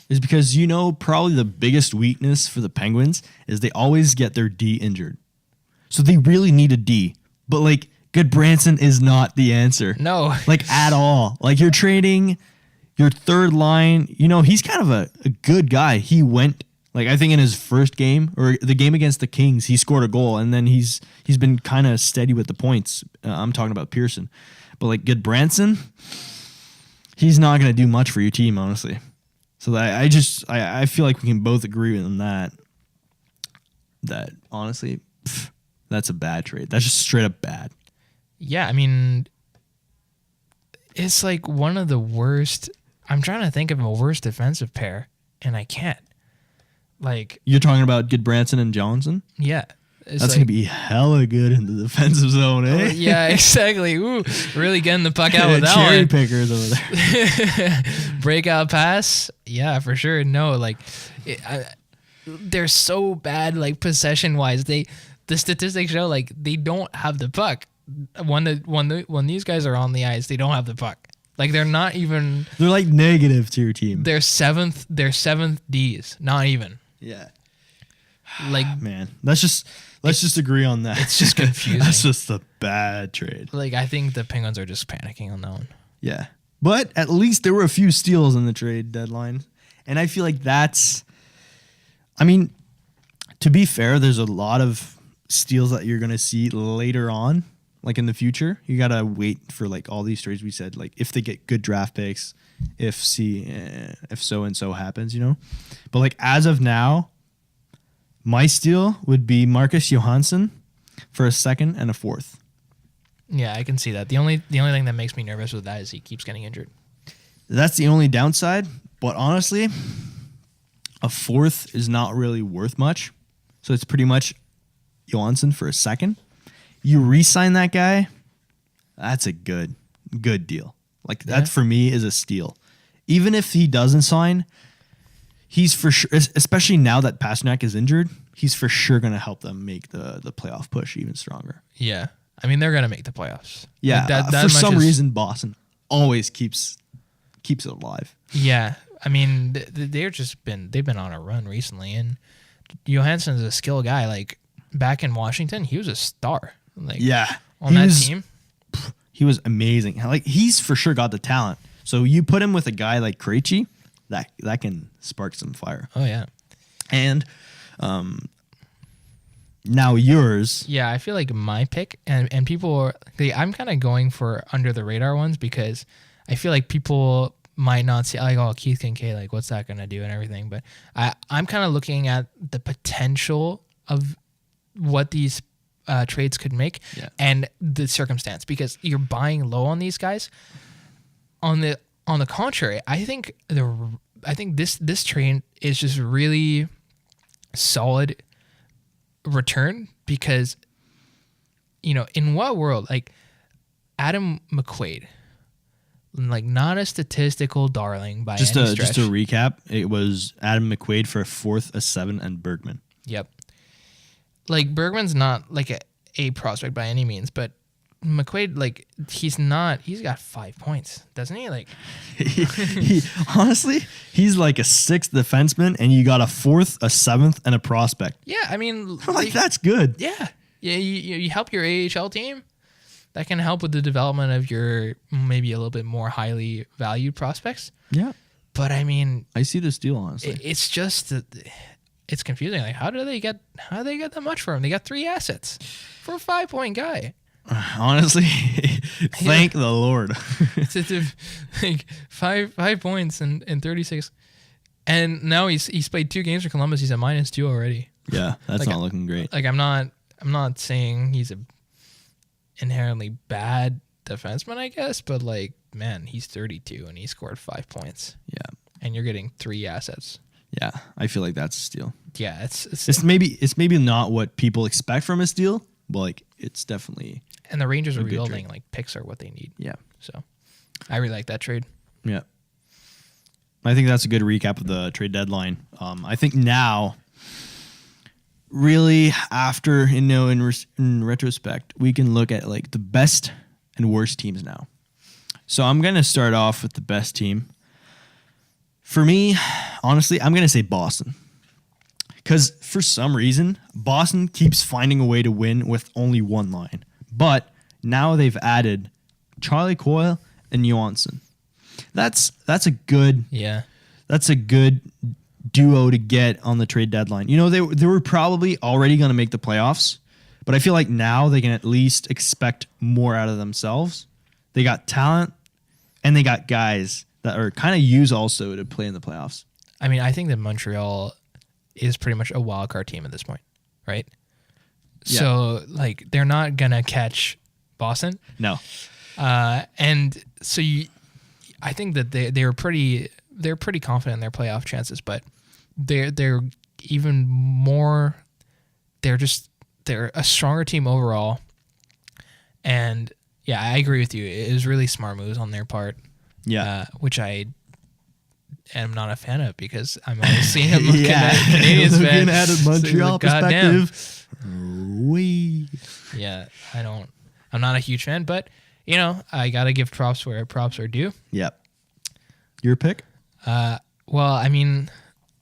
A: is because probably the biggest weakness for the Penguins is they always get their D injured, so they really need a D. But like Goodbranson is not the answer.
B: No,
A: like at all. Like you're trading your third line, he's kind of a good guy. He went, like, I think in his first game or the game against the Kings, he scored a goal, and then he's been kind of steady with the points. I'm talking about Pearson. But like Goodbranson, he's not going to do much for your team, honestly. So I feel like we can both agree on that. That honestly, that's a bad trade. That's just straight up bad.
B: Yeah, I mean, it's like one of the worst. I'm trying to think of a worse defensive pair, and I can't. Like,
A: you're talking about Goodbranson and Johnson?
B: Yeah.
A: That's going to be hella good in the defensive zone, eh?
B: Yeah, exactly. Ooh, really getting the puck out with that
A: cherry
B: one.
A: Pickers over there.
B: Breakout pass? Yeah, for sure. No, like, they're so bad, like, possession-wise. The statistics show, like, they don't have the puck. When these guys are on the ice, they don't have the puck. Like, they're not even.
A: They're like negative to your team.
B: They're seventh Ds, not even.
A: Yeah.
B: Like,
A: man, let's just agree on that.
B: It's just confusing.
A: That's just a bad trade.
B: Like, I think the Penguins are just panicking on that one.
A: Yeah, but at least there were a few steals in the trade deadline, and I feel like that's. I mean, to be fair, there's a lot of steals that you're gonna see later on. Like in the future, you gotta wait for like all these trades we said. Like if they get good draft picks, if so and so happens, But like as of now, my steal would be Marcus Johansson for a second and a fourth.
B: Yeah, I can see that. The only thing that makes me nervous with that is he keeps getting injured.
A: That's the only downside. But honestly, a fourth is not really worth much. So it's pretty much Johansson for a second. You re-sign that guy, that's a good deal. Like that for me is a steal. Even if he doesn't sign, he's for sure, especially now that Pasternak is injured, he's for sure going to help them make the playoff push even stronger.
B: Yeah. I mean, they're going to make the playoffs.
A: Yeah.
B: Like
A: for some reason, Boston always keeps keeps it alive.
B: Yeah, I mean, they've been on a run recently, and Johansson's a skill guy. Like back in Washington, he was a star. Like
A: Yeah,
B: on that team.
A: He was amazing. Like he's for sure got the talent. So you put him with a guy like Krejci, that can spark some fire.
B: Oh yeah.
A: And now yours.
B: Yeah, I feel like my pick, and people are, I'm kind of going for under the radar ones because I feel like people might not see like, oh, Keith Kincaid, like what's that gonna do and everything. But I'm kind of looking at the potential of what these trades could make and the circumstance, because you're buying low on these guys. On the contrary, I think this trade is just really solid return, because in what world, like Adam McQuaid, like not a statistical darling by any stretch.
A: Just to recap, it was Adam McQuaid for a 4th, a 7, and Bergman.
B: Yep. Like Bergman's not like a prospect by any means, but McQuaid, like he's got 5 points, doesn't he? Like
A: he honestly, he's like a 6th defenseman, and you got a 4th, a 7th, and a prospect.
B: Yeah, I mean,
A: like that's good.
B: Yeah. You help your AHL team. That can help with the development of your maybe a little bit more highly valued prospects.
A: Yeah.
B: But I mean,
A: I see this deal, honestly.
B: It's just that it's confusing. Like, how do they get that much for him? They got 3 assets for a 5-point guy.
A: Honestly, thank the Lord.
B: Like 5 points and 36, and now he's played 2 games for Columbus. He's at -2 already.
A: Yeah, that's
B: like,
A: not looking great.
B: Like I'm not saying he's a inherently bad defenseman, I guess, but like, man, he's 32 and he scored 5 points.
A: Yeah,
B: and you're getting 3 assets.
A: Yeah, I feel like that's a steal.
B: Yeah,
A: it's maybe not what people expect from a steal, but like it's definitely.
B: And the Rangers are rebuilding. Like picks are what they need.
A: Yeah,
B: so I really like that trade.
A: Yeah, I think that's a good recap of the trade deadline. I think now, really, after in retrospect, we can look at like the best and worst teams now. So I'm gonna start off with the best team. For me, honestly, I'm going to say Boston. Because for some reason, Boston keeps finding a way to win with only one line. But now they've added Charlie Coyle and Johansson. That's a good duo to get on the trade deadline. They were probably already going to make the playoffs, but I feel like now they can at least expect more out of themselves. They got talent, and they got guys that are kind of used also to play in the playoffs.
B: I mean, I think that Montreal is pretty much a wild card team at this point, right? Yeah. So, like, they're not gonna catch Boston.
A: No.
B: And so I think that they're pretty confident in their playoff chances, but they're even more. They're a stronger team overall, and yeah, I agree with you. It was really smart moves on their part.
A: Yeah,
B: which I am not a fan of, because I'm always seeing him looking at Canadians
A: looking at a Montreal perspective.
B: Yeah, I'm not a huge fan, but I gotta give props where props are due.
A: Yep. Your pick?
B: Well, I mean,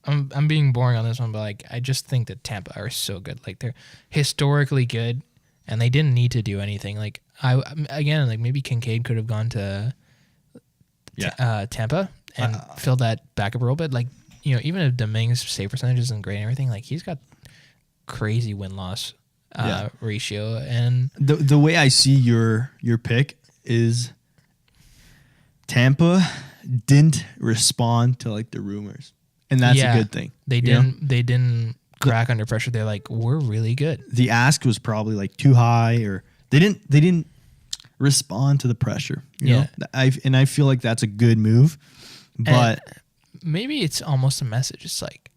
B: I'm being boring on this one, but like I just think that Tampa are so good. Like they're historically good, and they didn't need to do anything. Like maybe Kincaid could have gone to Tampa and filled that back up a little bit. Like, even if Dominguez's save percentage isn't great and everything, like he's got crazy win-loss ratio. And
A: the way I see your pick is Tampa didn't respond to like the rumors, and that's a good thing.
B: They didn't crack under pressure. They're like, we're really good.
A: The ask was probably like too high, or they didn't respond to the pressure. You know? I feel like that's a good move, but
B: maybe it's almost a message. It's like,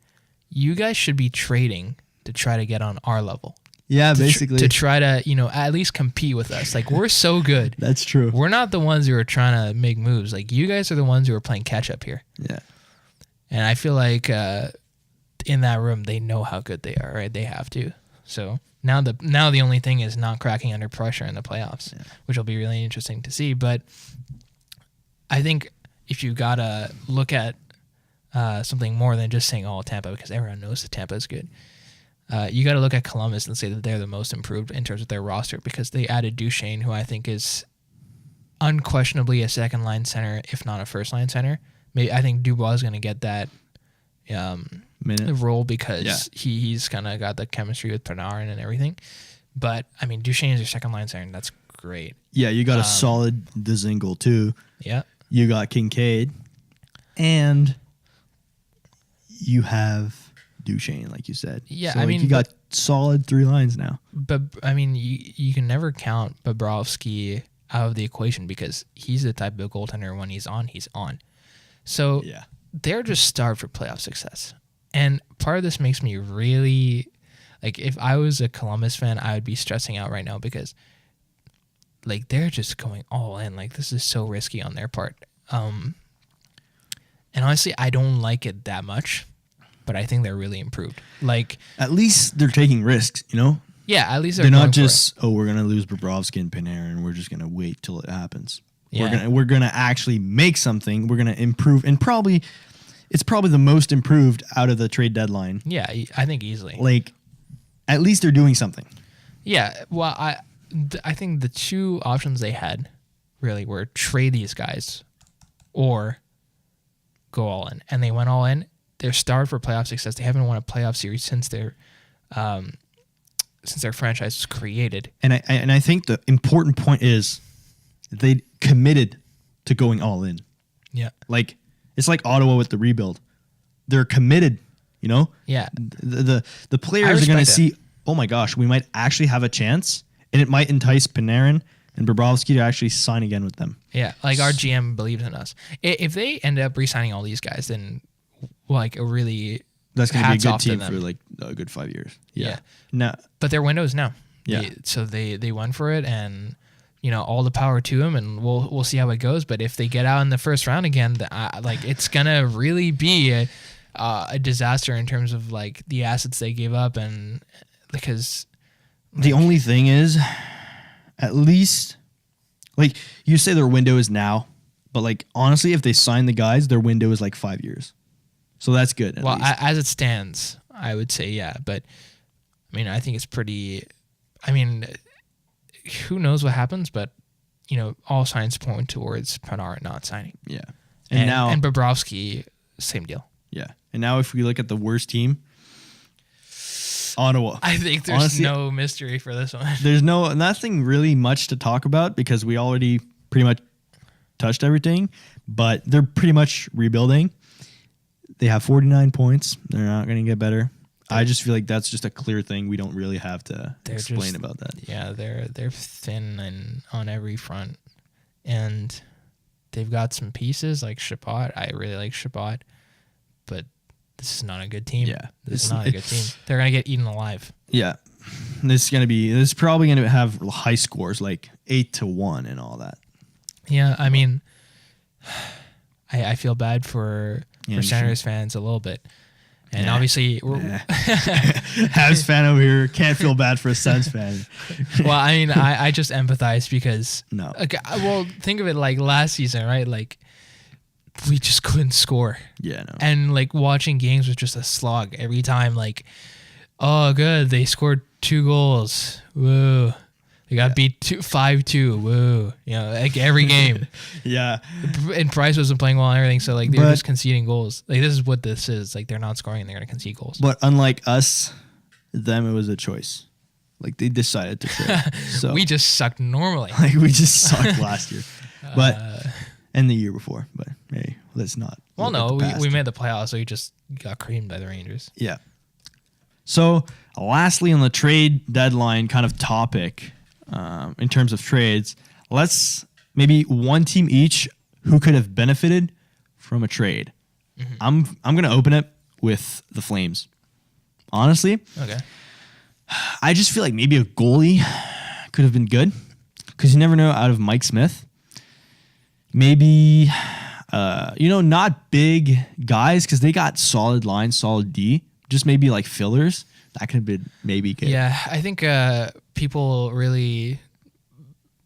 B: you guys should be trading to try to get on our level.
A: Yeah, basically.
B: To try to, at least compete with us. Like, we're so good.
A: That's true.
B: We're not the ones who are trying to make moves. Like, you guys are the ones who are playing catch up here.
A: Yeah.
B: And I feel like in that room, they know how good they are, right? They have to. So now the only thing is not cracking under pressure in the playoffs, which will be really interesting to see. But I think if you gotta look at something more than just saying, "Oh, Tampa," because everyone knows that Tampa is good. You got to look at Columbus and say that they're the most improved in terms of their roster because they added Duchesne, who I think is unquestionably a second line center, if not a first line center. Maybe I think Dubois is going to get that role because he's kind of got the chemistry with Panarin and everything. But I mean, Duchesne is your second line center, and that's great.
A: Yeah, you got a solid Dzingel too.
B: Yeah,
A: you got Kincaid, and you have Duchesne, like you said.
B: Yeah,
A: so,
B: I mean,
A: you got solid 3 lines now.
B: But I mean, you can never count Bobrovsky out of the equation because he's the type of goaltender when he's on, he's on. So they're just starved for playoff success. And part of this makes me really, like, if I was a Columbus fan, I would be stressing out right now because, like, they're just going all in. Like, this is so risky on their part. And honestly, I don't like it that much, but I think they're really improved. Like,
A: at least they're taking risks, you know?
B: Yeah, at least
A: they're not just, we're going to lose Bobrovsky and Panarin, we're just going to wait till it happens. Yeah. We're gonna actually make something. We're gonna improve, and it's probably the most improved out of the trade deadline.
B: Yeah, I think easily.
A: Like, at least they're doing something.
B: Yeah, well, I think the two options they had really were trade these guys or go all in, and they went all in. They're starved for playoff success. They haven't won a playoff series since their franchise was created.
A: And I think the important point is they committed to going all in.
B: Yeah.
A: Like, it's like Ottawa with the rebuild. They're committed, you know?
B: Yeah.
A: The players are going to see, oh my gosh, we might actually have a chance, and it might entice Panarin and Bobrovsky to actually sign again with them.
B: Yeah, like our GM believes in us. If they end up re-signing all these guys, then like a really
A: that's going to be a good team for like a good 5 years. Yeah. No.
B: But their window is now.
A: Yeah.
B: So they went for it, and you know, all the power to them, and we'll see how it goes. But if they get out in the first round again, like it's gonna really be a disaster in terms of like the assets they gave up, and because
A: like, the only thing is, at least, like you say, their window is now, but like honestly, if they sign the guys, their window is like 5 years, so that's good.
B: Well, as it stands, I would say yeah, but I mean, I think it's pretty. I mean, who knows what happens, but you know, all signs point towards Panarin not signing.
A: Yeah,
B: and Bobrovsky, same deal.
A: Yeah, and now if we look at the worst team, Ottawa.
B: I think there's honestly, no mystery for this one.
A: There's nothing really much to talk about because we already pretty much touched everything. But they're pretty much rebuilding. They have 49 points. They're not going to get better. I just feel like that's just a clear thing. We don't really have to explain about that.
B: Yeah, they're thin and on every front, and they've got some pieces like Chabot. I really like Chabot, but this is not a good team.
A: Yeah,
B: this is not a good team. They're gonna get eaten alive.
A: Yeah, this is probably gonna have high scores like 8-1 and all that.
B: Yeah, I mean, I feel bad for Senators fans a little bit. And obviously,
A: Habs fan over here can't feel bad for a Sens fan.
B: Well, I mean, I just empathize because okay, well, think of it like last season, right? Like we just couldn't score.
A: Yeah, no.
B: And like watching games was just a slog every time. Like, oh, good, they scored 2 goals. Whoa. They got beat 5-2. Whoa. You know, like every game.
A: Yeah.
B: And Price wasn't playing well and everything. So, like, they were just conceding goals. Like, this is what this is. Like, they're not scoring and they're going to concede goals.
A: But unlike us, them, it was a choice. Like, they decided to trade. So
B: we just sucked normally.
A: Like, we just sucked last year. But, and the year before. But, hey, let's not.
B: Well, no, we made the playoffs, so we just got creamed by the Rangers.
A: Yeah. So, lastly, on the trade deadline kind of topic, in terms of trades, let's maybe one team each who could have benefited from a trade. Mm-hmm. I'm gonna open it with the Flames. Honestly,
B: okay.
A: I just feel like maybe a goalie could have been good because you never know out of Mike Smith. Maybe not big guys because they got solid line, solid D. Just maybe like fillers. That could have been maybe good.
B: Yeah, I think people really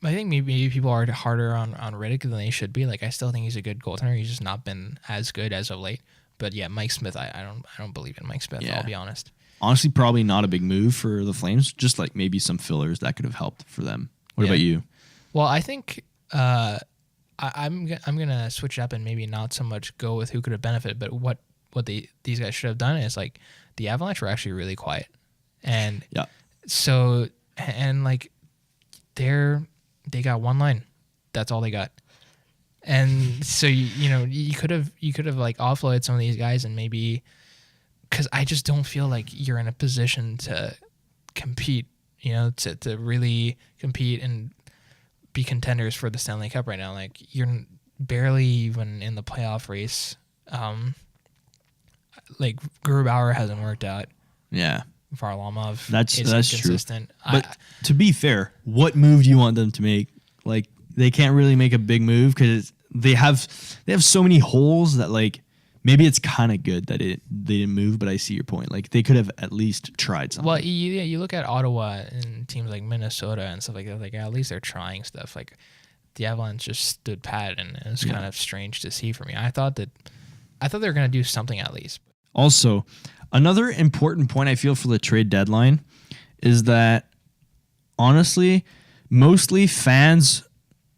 B: I think maybe people are harder on Riddick than they should be. Like, I still think he's a good goaltender. He's just not been as good as of late. But yeah, Mike Smith, I don't believe in Mike Smith.
A: Yeah.
B: I'll be honest.
A: Honestly, probably not a big move for the Flames. Just like maybe some fillers that could have helped for them. What
B: Yeah.
A: about you?
B: Well, I think I'm gonna switch it up and maybe not so much go with who could have benefited, but what these guys should have done is like the Avalanche were actually really quiet, and
A: Yeah.
B: so and like they got one line, that's all they got, and so you could have like offloaded some of these guys and maybe because I just don't feel like you're in a position to compete, to really compete and be contenders for the Stanley Cup right now. Like you're barely even in the playoff race. Like Grubauer hasn't worked out.
A: Yeah.
B: Varlamov
A: That's
B: is inconsistent.
A: True. But to be fair, what move do you want them to make? Like they can't really make a big move because they have so many holes that like maybe it's kind of good that they didn't move. But I see your point. Like they could have at least tried something.
B: Well, you look at Ottawa and teams like Minnesota and stuff like that. Like at least they're trying stuff. Like the Avalanche just stood pat, and it was kind of strange to see for me. I thought they were going to do something at least.
A: Also, another important point I feel for the trade deadline is that honestly, mostly fans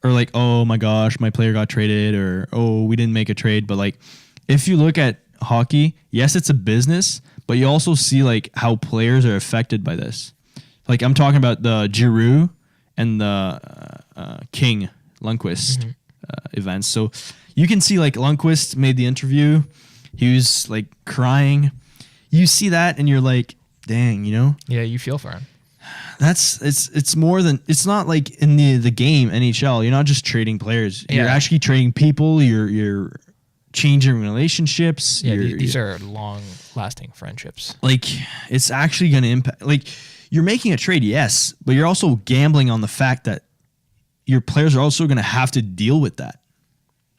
A: are like, "Oh my gosh, my player got traded," or "Oh, we didn't make a trade." But like, if you look at hockey, yes, it's a business, but you also see like how players are affected by this. Like I'm talking about the Giroux and the King Lundqvist events. So you can see like Lundqvist made the interview. He was like crying. You see that and you're like, dang,
B: Yeah, you feel for him.
A: It's more than, it's not like in the game NHL. You're not just trading players.
B: Yeah.
A: You're actually trading people. You're changing relationships.
B: Yeah, these are long-lasting friendships.
A: Like it's actually going to impact. Like you're making a trade, yes, but you're also gambling on the fact that your players are also going to have to deal with that.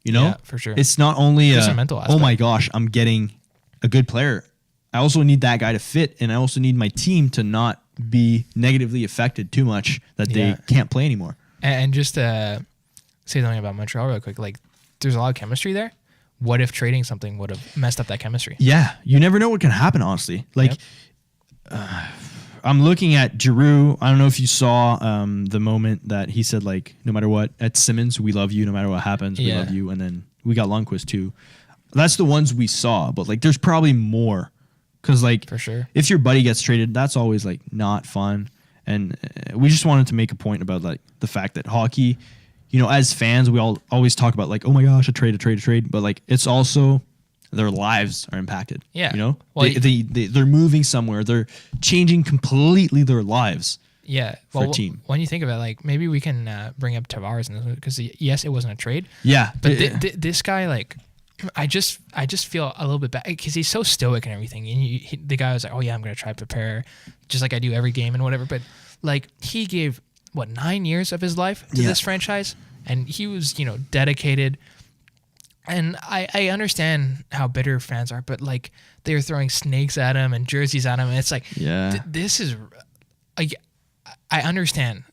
B: Yeah, for sure.
A: It's not only
B: There's a mental aspect.
A: oh my gosh, I'm getting a good player. I also need that guy to fit, and I also need my team to not be negatively affected too much that they can't play anymore.
B: And just to say something about Montreal real quick, like there's a lot of chemistry there. What if trading something would have messed up that chemistry?
A: Yeah, you never know what can happen, honestly. Like, I'm looking at Giroux. I don't know if you saw the moment that he said, like, no matter what, at Simmons, we love you. No matter what happens, we love you. And then we got Lundqvist, too. That's the ones we saw. But, like, there's probably more. Because, like,
B: for sure,
A: if your buddy gets traded, that's always, like, not fun. And we just wanted to make a point about, like, the fact that hockey, as fans, we all always talk about, like, oh, my gosh, a trade. But, like, it's also their lives are impacted.
B: Yeah.
A: Well, they're moving somewhere. They're changing completely their lives.
B: Yeah.
A: For a team.
B: When you think of it, like maybe we can bring up Tavares because yes, it wasn't a trade.
A: Yeah.
B: But this guy, like, I just feel a little bit bad because he's so stoic and everything. And the guy was like, oh yeah, I'm going to try to prepare just like I do every game and whatever. But like he gave 9 years of his life to this franchise, and he was, dedicated. And I understand how bitter fans are, but like they were throwing snakes at him and jerseys at him, and it's like, this is, I understand,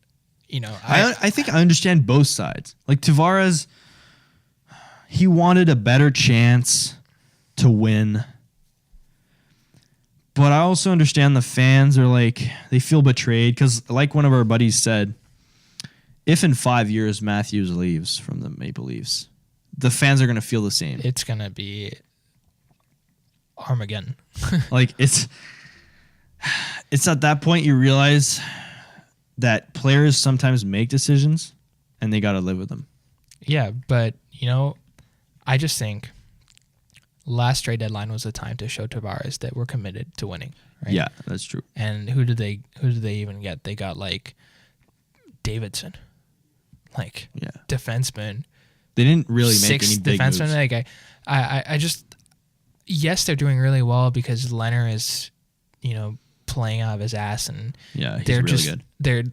A: I think I understand both sides. Like Tavares, he wanted a better chance to win, but I also understand the fans are like they feel betrayed because, like one of our buddies said, if in 5 years Matthews leaves from the Maple Leafs, the fans are going to feel the same.
B: It's going to be Armageddon.
A: Like it's at that point you realize that players sometimes make decisions and they got to live with them.
B: Yeah, but I just think last trade deadline was the time to show Tavares that we're committed to winning. Right?
A: Yeah, that's true.
B: And who did they even get? They got like Davidson, like defenseman.
A: They didn't really make any big moves.
B: Like I just, yes, they're doing really well because Leonard is, playing out of his ass, and
A: he's
B: they're
A: really
B: just
A: good.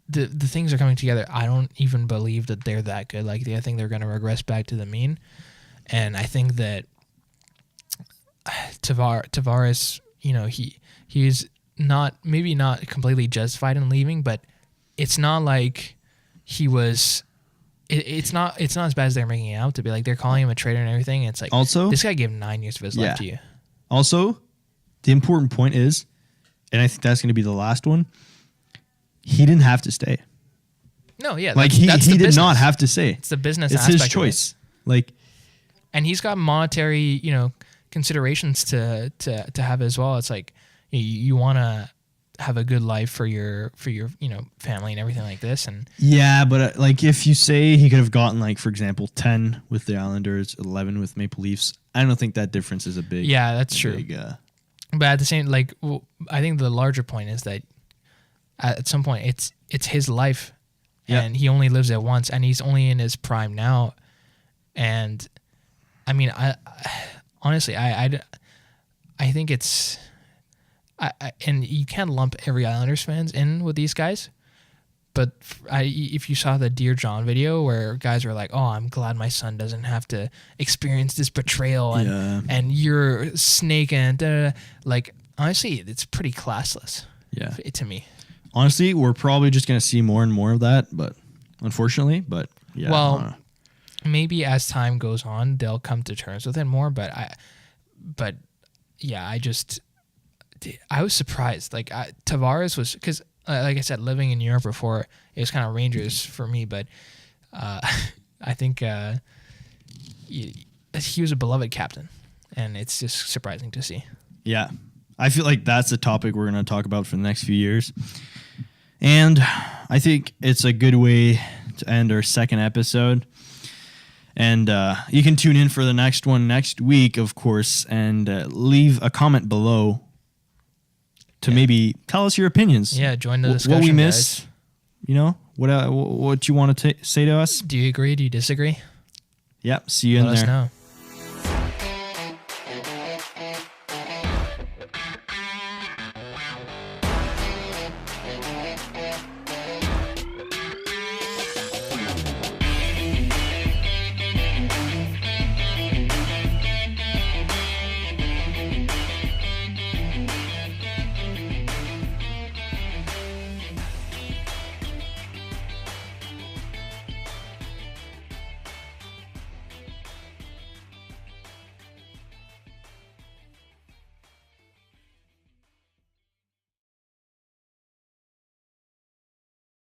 B: The things are coming together. I don't even believe that they're that good. Like I think they're going to regress back to the mean, and I think that Tavares, he's maybe not completely justified in leaving, but it's not like he was. It's not as bad as they're making it out to be. Like they're calling him a traitor and everything. And it's like
A: Also,
B: this guy gave 9 years of his life to you.
A: Also, the important point is, and I think that's going to be the last one. He didn't have to stay.
B: No, yeah,
A: like
B: that's
A: he
B: the
A: did
B: business.
A: not have to stay.
B: It's the business.
A: It's
B: aspect
A: his choice. Like,
B: and he's got monetary, considerations to have as well. It's like you want to have a good life for your family and everything like this. And
A: yeah, but like if you say he could have gotten like, for example, 10 with the Islanders, 11 with Maple Leafs, I don't think that difference is a big.
B: Yeah, that's true.
A: Big,
B: but at the same, I think the larger point is that at some point it's his life, and he only lives it once, and he's only in his prime now. And I mean, I honestly, I think it's. And you can't lump every Islanders fans in with these guys, but if you saw the Dear John video where guys were like, "Oh, I'm glad my son doesn't have to experience this betrayal," and you're a snake and like honestly, it's pretty classless.
A: Yeah,
B: to me.
A: Honestly, we're probably just gonna see more and more of that, but unfortunately, yeah.
B: Well, maybe as time goes on, they'll come to terms with it more. But yeah, I was surprised. Like Tavares was, because like I said, living in Europe before, it was kind of Rangers for me. But I think he was a beloved captain, and it's just surprising to see.
A: Yeah, I feel like that's a topic we're going to talk about for the next few years, and I think it's a good way to end our second episode. And you can tune in for the next one next week, of course, and leave a comment below. To maybe tell us your opinions.
B: Yeah, join the discussion.
A: What we miss,
B: guys.
A: What you want to say to us.
B: Do you agree? Do you disagree?
A: Yep. See you in there.
B: Let us know.